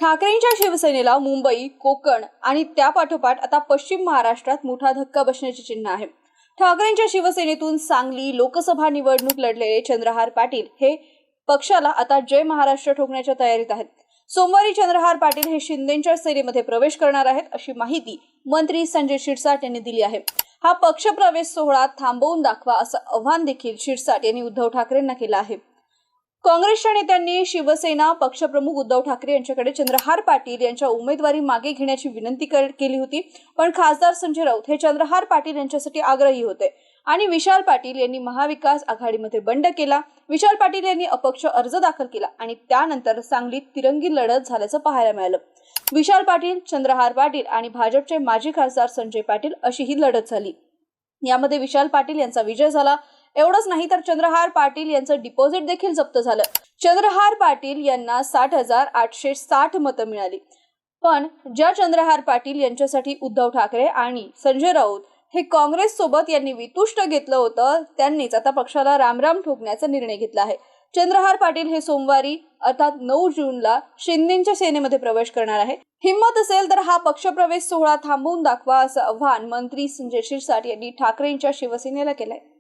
ठाकरेंच्या शिवसेनेला मुंबई, कोकण आणि त्यापाठोपाठ आता पश्चिम महाराष्ट्रात मोठा धक्का बसण्याचे चिन्ह आहे। ठाकरेंच्या शिवसेनेतून सांगली लोकसभा निवडणूक लढलेले चंद्रहार पाटील हे पक्षाला आता जय महाराष्ट्र ठोकण्याच्या तयारीत आहेत। सोमवारी चंद्रहार पाटील हे शिंदेच्या सेनेमध्ये प्रवेश करणार आहेत, अशी माहिती मंत्री संजय शिरसाट यांनी दिली आहे। हा पक्षप्रवेश सोहळा थांबवून दाखवा असं आव्हान देखील शिरसाट यांनी उद्धव ठाकरेंना केलं आहे। काँग्रेसच्या नेत्यांनी शिवसेना पक्षप्रमुख उद्धव ठाकरे यांच्याकडे चंद्रहार पाटील यांच्या उमेदवारी मागे घेण्याची विनंती केली होती, पण खासदार संजय राऊत हे चंद्रहार पाटील यांच्यासाठी आग्रही होते आणि विशाल पाटील यांनी महाविकास आघाडीमध्ये बंड केला। विशाल पाटील यांनी अपक्ष अर्ज दाखल केला आणि त्यानंतर सांगलीत तिरंगी लढत झाल्याचं पाहायला मिळालं। विशाल पाटील, चंद्रहार पाटील आणि भाजपचे माजी खासदार संजय पाटील अशी ही लढत झाली। यामध्ये विशाल पाटील यांचा विजय झाला। एवढंच नाही तर चंद्रहार पाटील यांचं डिपॉझिट देखील जप्त झालं। चंद्रहार पाटील यांना 60,860 मतं मिळाली। पण ज्या चंद्रहार पाटील यांच्यासाठी उद्धव ठाकरे आणि संजय राऊत हे काँग्रेस सोबत यांनी वितुष्ट घेतलं होतं, त्यांनीच आता पक्षाला रामराम ठोकण्याचा निर्णय घेतला आहे। चंद्रहार पाटील हे सोमवारी अर्थात 9 जूनला शिंदेच्या सेनेमध्ये प्रवेश करणार आहे। हिम्मत असेल तर हा पक्षप्रवेश सोहळा थांबवून दाखवा असं आवाहन मंत्री संजय शिरसाट यांनी ठाकरेंच्या शिवसेनेला केलंय।